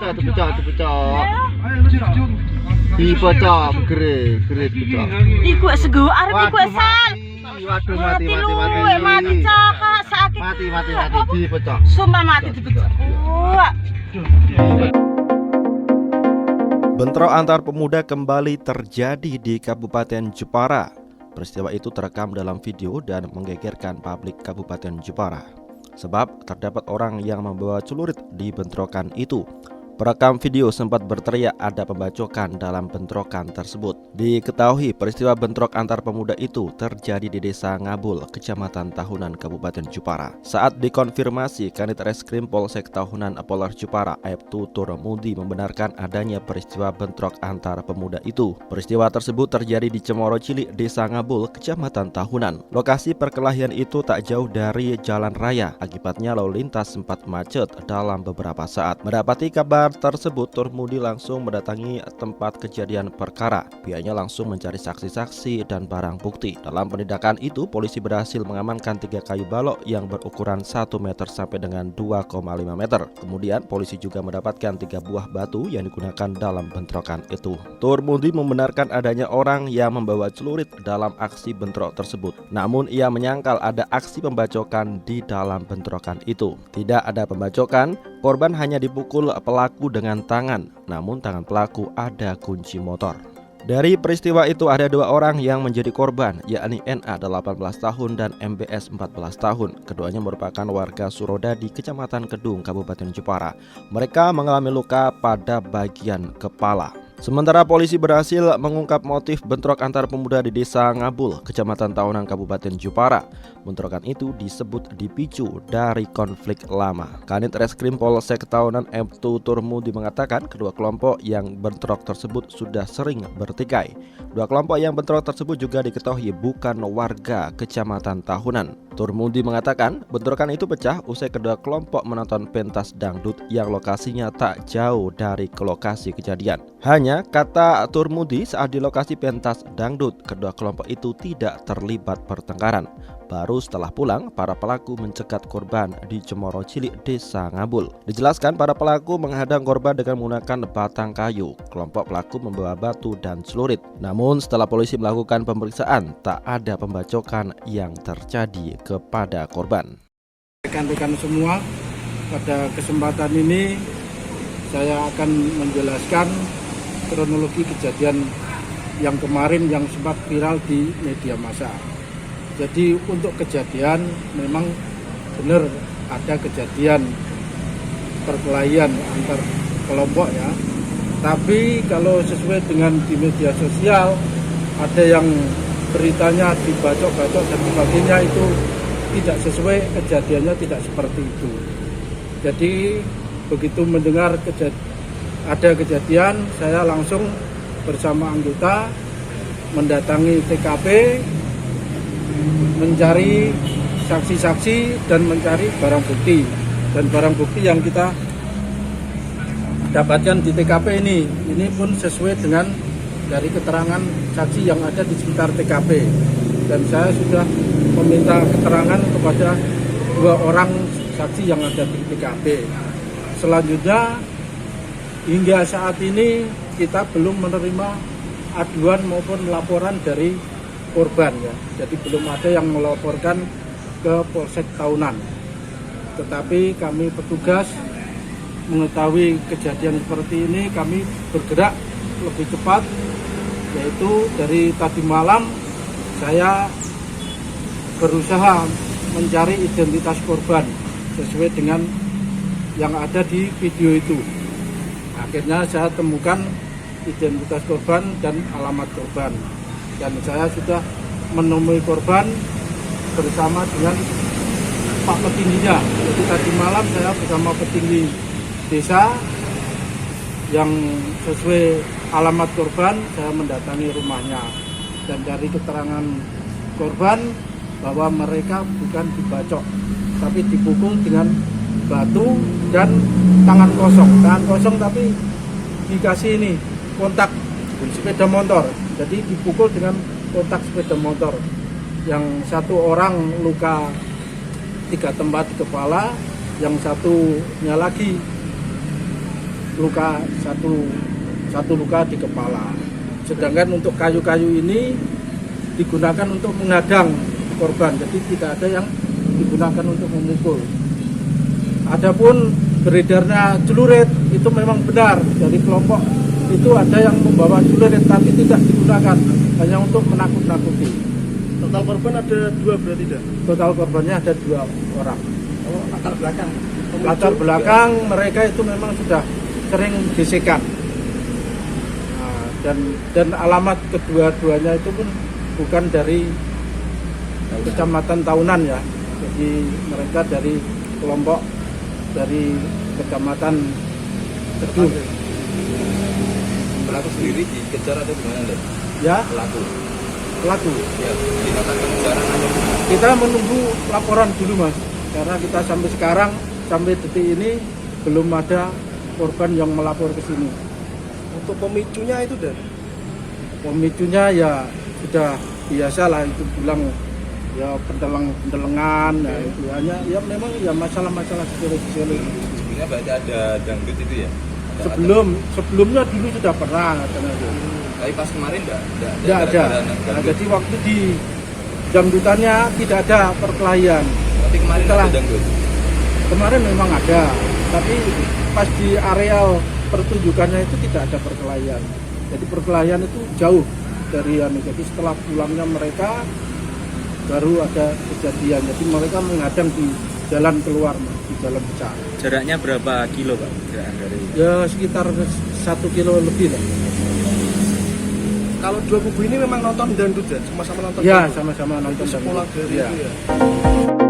Dipecah, gere dipecah. Iku sego arep iku sal. Waduh, mati. Mati cakak sakit. Mati dipecah. Sumpah mati dipecah. Wah. Bentrok antar pemuda kembali terjadi di Kabupaten Jepara. Peristiwa itu terekam dalam video dan menggegerkan publik Kabupaten Jepara. Sebab terdapat orang yang membawa celurit di bentrokan itu. Perekam video sempat berteriak ada pembacokan dalam bentrokan tersebut. Diketahui peristiwa bentrok antar pemuda itu terjadi di Desa Ngabul, Kecamatan Tahunan, Kabupaten Jepara. Saat dikonfirmasi, Kanit Reskrim Polsek Tahunan Polres Jepara, Aibtu Turmudi membenarkan adanya peristiwa bentrok antar pemuda itu. Peristiwa tersebut terjadi di Cemoro Cilik, Desa Ngabul, Kecamatan Tahunan. Lokasi perkelahian itu tak jauh dari jalan raya. Akibatnya lalu lintas sempat macet dalam beberapa saat. Mendapati kabar tersebut, Turmudi langsung mendatangi tempat kejadian perkara. Pihaknya langsung mencari saksi-saksi dan barang bukti. Dalam penindakan itu, polisi berhasil mengamankan 3 kayu balok yang berukuran 1 meter sampai dengan 2,5 meter. Kemudian polisi juga mendapatkan 3 buah batu yang digunakan dalam bentrokan itu. Turmudi membenarkan adanya orang yang membawa celurit dalam aksi bentrok tersebut. Namun ia menyangkal ada aksi pembacokan di dalam bentrokan itu. Tidak ada pembacokan, korban hanya dipukul pelaku dengan tangan, namun tangan pelaku ada kunci motor. Dari peristiwa itu ada 2 orang yang menjadi korban, yakni NA 18 tahun dan MBS 14 tahun. Keduanya merupakan warga Surodadi, Kecamatan Kedung, Kabupaten Jepara. Mereka mengalami luka pada bagian kepala. Sementara polisi berhasil mengungkap motif bentrok antar pemuda di Desa Ngabul, Kecamatan Tahunan, Kabupaten Jepara. Bentrokan itu disebut dipicu dari konflik lama. Kanit Reskrim Polsek Tahunan Aibtu Turmudi mengatakan kedua kelompok yang bentrok tersebut sudah sering bertikai. 2 kelompok yang bentrok tersebut juga diketahui bukan warga Kecamatan Tahunan. Turmudi mengatakan bentrokan itu pecah usai kedua kelompok menonton pentas dangdut yang lokasinya tak jauh dari lokasi kejadian. Hanya kata Turmudi, saat di lokasi pentas dangdut, kedua kelompok itu tidak terlibat pertengkaran. Baru setelah pulang, para pelaku mencegat korban di Cemoro Cilik, Desa Ngabul. Dijelaskan para pelaku menghadang korban dengan menggunakan batang kayu. Kelompok pelaku membawa batu dan celurit. Namun setelah polisi melakukan pemeriksaan, tak ada pembacokan yang terjadi kepada korban. Rekan-rekan semua, pada kesempatan ini saya akan menjelaskan kronologi kejadian yang kemarin yang sempat viral di media massa. Jadi untuk kejadian memang benar ada kejadian perkelahian antar kelompok ya. Tapi kalau sesuai dengan di media sosial ada yang beritanya dibacok-bacok dan sebagainya, itu tidak sesuai, kejadiannya tidak seperti itu. Jadi begitu mendengar ada kejadian, saya langsung bersama anggota mendatangi TKP, mencari saksi-saksi dan mencari barang bukti. Dan barang bukti yang kita dapatkan di TKP ini pun sesuai dengan dari keterangan saksi yang ada di sekitar TKP. Dan saya sudah meminta keterangan kepada 2 orang saksi yang ada di TKP. Selanjutnya, hingga saat ini kita belum menerima aduan maupun laporan dari korban ya. Jadi belum ada yang melaporkan ke Polsek Tahunan. Tetapi kami petugas mengetahui kejadian seperti ini, kami bergerak lebih cepat, yaitu dari tadi malam saya berusaha mencari identitas korban sesuai dengan yang ada di video itu. Akhirnya saya temukan identitas korban dan alamat korban. Dan saya sudah menemui korban bersama dengan Pak Petingginya. Jadi tadi malam saya bersama petinggi desa yang sesuai alamat korban, saya mendatangi rumahnya. Dan dari keterangan korban bahwa mereka bukan dibacok, tapi dipukul dengan batu dan tangan kosong. Tangan kosong tapi dikasih ini kontak sepeda motor. Jadi dipukul dengan kontak sepeda motor. Yang 1 orang luka 3 tempat di kepala, yang satunya lagi luka satu luka di kepala. Sedangkan untuk kayu-kayu ini digunakan untuk menghadang korban, jadi tidak ada yang digunakan untuk memukul. Adapun beredarnya celurit itu memang benar, dari kelompok itu ada yang membawa celurit tapi tidak digunakan, hanya untuk menakut-nakuti. Total korban ada 2 berarti dah. Total korbannya ada 2 orang. Oh, latar belakang. Latar belakang mereka itu memang sudah sering gesekan. Nah, dan alamat kedua-duanya itu pun bukan dari kecamatan Tahunan ya. Jadi mereka dari kelompok dari kecamatan Teduh. Pelaku sendiri dikejar atau gimana, Dek? Ya, Pelaku. ya. Dilakukan pengejaran atau gimana? Kita menunggu laporan dulu Mas, karena kita sampai sekarang, sampai detik ini belum ada korban yang melapor ke sini. Untuk pemicunya itu dah. Pemicunya ya sudah biasa lah, itu bilang ya pendelengan, ya itu hanya ya memang ya masalah-masalah sepele. Sebenarnya berarti ada dangdut itu ya? Sebelumnya dulu sudah pernah katanya. Tapi pas kemarin Tidak ada. Nah, jadi waktu di dangdutannya tidak ada perkelahian. Tapi kemarin Setelah- ada dangdut. Kemarin memang ada, tapi pas di areal pertunjukannya itu tidak ada perkelahian. Jadi perkelahian itu jauh dari anu. Jadi setelah pulangnya mereka baru ada kejadian. Jadi mereka menghadang di jalan keluar, Mas, di jalan besar. Jaraknya berapa kilo Pak? Jarak dari Ya sekitar 1 kilo lebih lah. Kalau dua kubu ini memang nonton dangdut ya, sama-sama nonton. Ya dangdut. sama-sama nonton. Itu sekolah dangdut. dari Ya. itu ya.